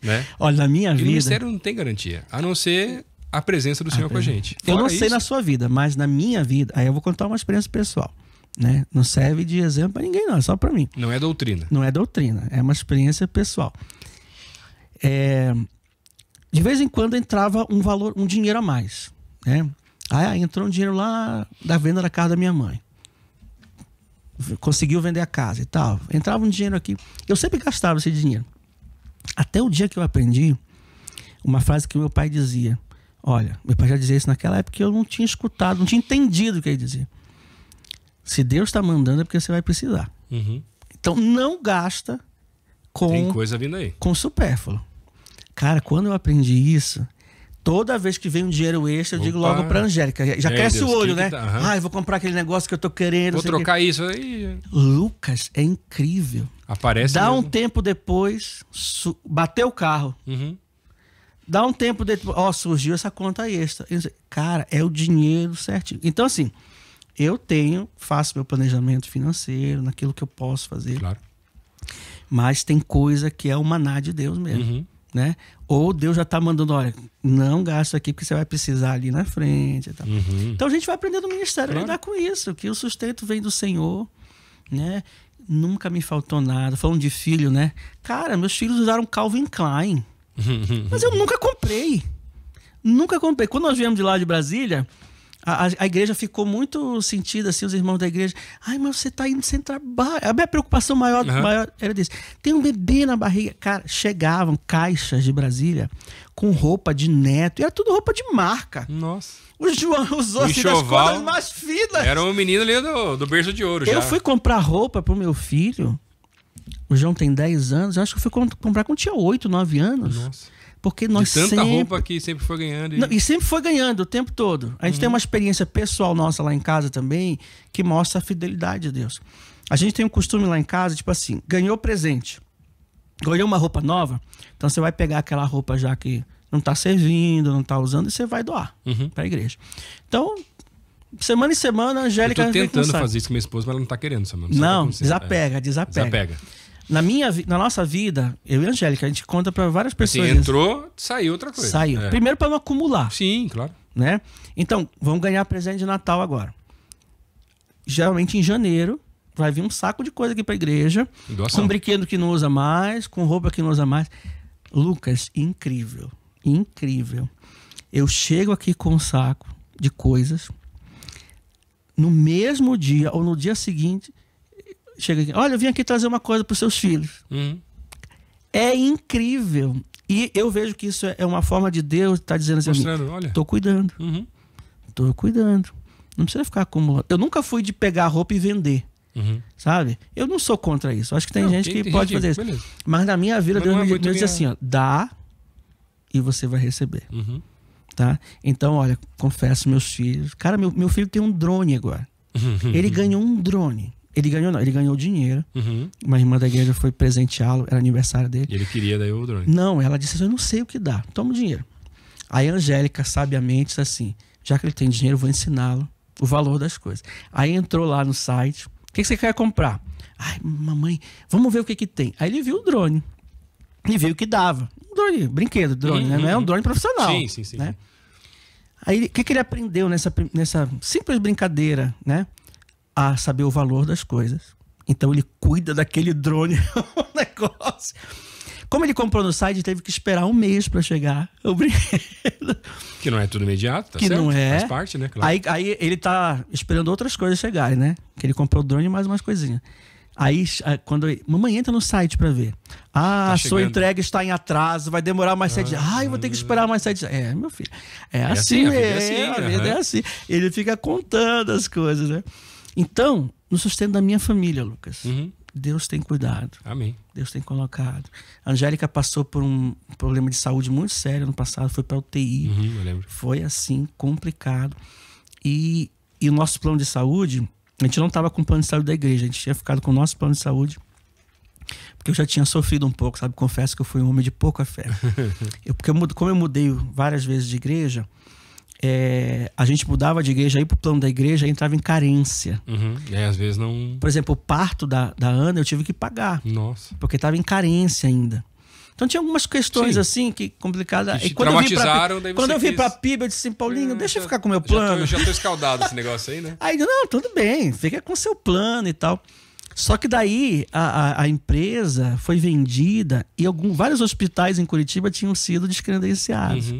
Né? Olha, na minha vida... o ministério não tem garantia, a não ser a presença do Senhor com a gente. Eu não sei na sua vida, mas na minha vida... Aí eu vou contar uma experiência pessoal. Né? Não serve de exemplo para ninguém, não. É só para mim. Não é doutrina. Não é doutrina. É uma experiência pessoal. De vez em quando entrava um dinheiro a mais. Né? Entrou um dinheiro lá da venda da casa da minha mãe. conseguiu vender a casa e tal. Entrava um dinheiro aqui. Eu sempre gastava esse dinheiro. Até o dia que eu aprendi uma frase que o meu pai dizia. Olha, meu pai já dizia isso naquela época que eu não tinha escutado, não tinha entendido o que ele dizia. Se Deus está mandando é porque você vai precisar. Então não gasta Tem coisa vindo aí. com supérfluo. Cara, quando eu aprendi isso, toda vez que vem um dinheiro extra, eu digo logo pra Angélica. Já cresce Deus, o olho, que né? tá? Eu vou comprar aquele negócio que eu tô querendo. Vou trocar isso aí. Lucas, é incrível. Aparece Dá mesmo. um tempo depois, bateu o carro. Dá um tempo depois, surgiu essa conta extra. Cara, é o dinheiro certinho. Então, assim, eu faço meu planejamento financeiro naquilo que eu posso fazer. Claro. Mas tem coisa que é o maná de Deus mesmo. Né? Ou Deus já tá mandando, olha, não gasta aqui porque você vai precisar ali na frente e tal. Então a gente vai aprender no ministério a lidar com isso, que o sustento vem do Senhor, né? Nunca me faltou nada. Falando de filho, né? Cara, meus filhos usaram Calvin Klein. Mas eu nunca comprei. Nunca comprei. Quando nós viemos de lá de Brasília, a igreja ficou muito sentida, assim, os irmãos da igreja. Ai, mas você tá indo sem trabalho. A minha preocupação maior era disso. Tem um bebê na barriga. Cara, chegavam caixas de Brasília com roupa de neto. E era tudo roupa de marca. Nossa. O João usou assim, das coisas mais finas. Era um menino ali do berço de ouro. Eu fui comprar roupa pro meu filho. O João tem 10 anos. Eu acho que eu fui comprar quando tinha 8, 9 anos. Nossa. Porque nós de tanta roupa que sempre foi ganhando. E sempre foi ganhando o tempo todo. A gente tem uma experiência pessoal nossa lá em casa também que mostra a fidelidade de Deus. A gente tem um costume lá em casa, tipo assim, ganhou presente, ganhou uma roupa nova, então você vai pegar aquela roupa já que não tá servindo, não tá usando, e você vai doar pra igreja. Então, semana em semana, a Angélica... Eu tô tentando fazer isso com minha esposa, mas ela não tá querendo, Samuel. Não, desapega. Na nossa vida, eu e a Angélica, a gente conta pra várias pessoas. Assim, entrou, saiu outra coisa. Saiu. Primeiro pra não acumular. Sim, claro. Né? Então, vamos ganhar presente de Natal agora. Geralmente em janeiro, vai vir um saco de coisa aqui pra igreja. Doação. Com brinquedo que não usa mais, com roupa que não usa mais. Lucas, incrível. Incrível. Eu chego aqui com um saco de coisas. No mesmo dia, ou no dia seguinte... Chega aqui, olha, eu vim aqui trazer uma coisa para os seus filhos. É incrível. E eu vejo que isso é uma forma de Deus estar dizendo assim, mostrando, olha, tô cuidando. Tô cuidando. Não precisa ficar acumulando. Eu nunca fui de pegar roupa e vender. Sabe? Eu não sou contra isso. Acho que tem gente que pode fazer isso. Beleza. Mas na minha vida, Deus me diz assim, ó, dá e você vai receber. Tá? Então, olha, confesso meus filhos. Cara, meu filho tem um drone agora. Ele ganhou um drone. Ele ganhou dinheiro. Uma irmã da igreja foi presenteá-lo, era aniversário dele. E ele queria daí o drone. Não, ela disse assim, eu não sei o que dá, toma o dinheiro. Aí a Angélica, sabiamente, disse assim, já que ele tem dinheiro, eu vou ensiná-lo o valor das coisas. Aí entrou lá no site, o que você quer comprar? Ai, mamãe, vamos ver o que tem. Aí ele viu o drone. E viu o que dava. Um drone, brinquedo, drone, né? Não é um drone profissional. Sim. Né? Aí o que ele aprendeu nessa simples brincadeira, né? A saber o valor das coisas. Então ele cuida daquele drone, o negócio. Como ele comprou no site, teve que esperar um mês para chegar o brinquedo. Que não é tudo imediato, tá que certo? Não é. Faz parte, né? Claro. Aí ele tá esperando outras coisas chegarem, né? Que ele comprou o drone e mais umas coisinhas. Aí, quando mamãe entra no site para ver. Tá sua entrega está em atraso, vai demorar mais 7 dias. Eu vou ter que esperar mais 7 dias. É, meu filho. É assim mesmo. A vida é assim. Ele fica contando as coisas, né? Então, no sustento da minha família, Lucas, Deus tem cuidado. Amém. Deus tem colocado. A Angélica passou por um problema de saúde muito sério no passado, foi para UTI. Eu lembro. Foi assim, complicado. E o nosso plano de saúde, a gente não estava com o plano de saúde da igreja, a gente tinha ficado com o nosso plano de saúde, porque eu já tinha sofrido um pouco, sabe? Confesso que eu fui um homem de pouca fé. Como eu mudei várias vezes de igreja, a gente mudava de igreja, aí pro plano da igreja, aí entrava em carência. Às vezes não... Por exemplo, o parto da Ana eu tive que pagar. Nossa. Porque estava em carência ainda. Então tinha algumas questões assim, que complicadas. E quando eu vim pra PIB, eu disse assim, Paulinho, deixa eu ficar com o meu plano. Já tô escaldado esse negócio aí, né? Aí, não, tudo bem, fica com o seu plano e tal. Só que daí a empresa foi vendida e vários hospitais em Curitiba tinham sido descredenciados.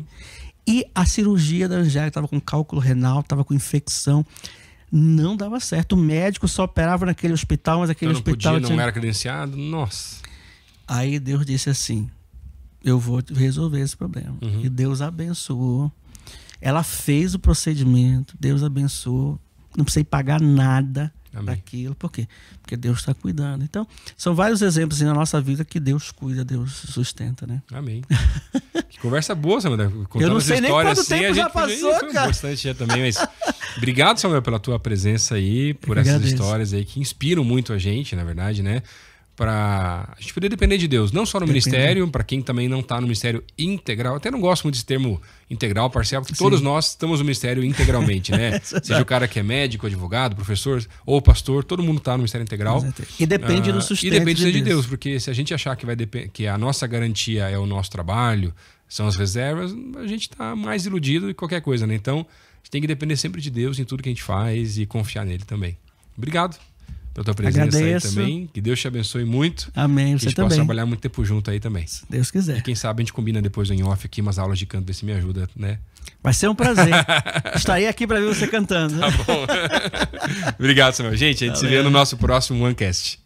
E a cirurgia da Angélica estava com cálculo renal, estava com infecção. Não dava certo. O médico só operava naquele hospital, mas aquele Então não hospital podia, não era credenciado. Nossa. Aí Deus disse assim: eu vou resolver esse problema. E Deus abençoou. Ela fez o procedimento, Deus abençoou. Não precisei pagar nada daquilo. Por quê? Porque Deus está cuidando. Então, são vários exemplos assim, na nossa vida que Deus cuida, Deus sustenta, né? Amém. Que conversa boa, Samuel. Eu não sei nem quanto assim, tempo já passou, foi cara. bastante já também, mas obrigado, Samuel, pela tua presença aí, por essas histórias aí que inspiram muito a gente, na verdade, né? Para a gente poder depender de Deus, não só no ministério, para quem também não está no ministério integral. Até não gosto muito desse termo integral, parcial, porque todos nós estamos no ministério integralmente, né? Seja o cara que é médico, advogado, professor ou pastor, todo mundo está no ministério integral. E depende do sustento. E depende de Deus, porque se a gente achar que a nossa garantia é o nosso trabalho, são as reservas, a gente está mais iludido que qualquer coisa, né? Então, a gente tem que depender sempre de Deus em tudo que a gente faz e confiar nele também. Obrigado pela tua presença aí também. Que Deus te abençoe muito. Amém. Que a gente possa trabalhar muito tempo junto aí também. Se Deus quiser. E quem sabe a gente combina depois em off aqui umas aulas de canto, ver se me ajuda, né? Vai ser um prazer. Estarei aqui para ver você cantando. Tá bom. Obrigado, Samuel. Gente, a gente se vê no nosso próximo OneCast.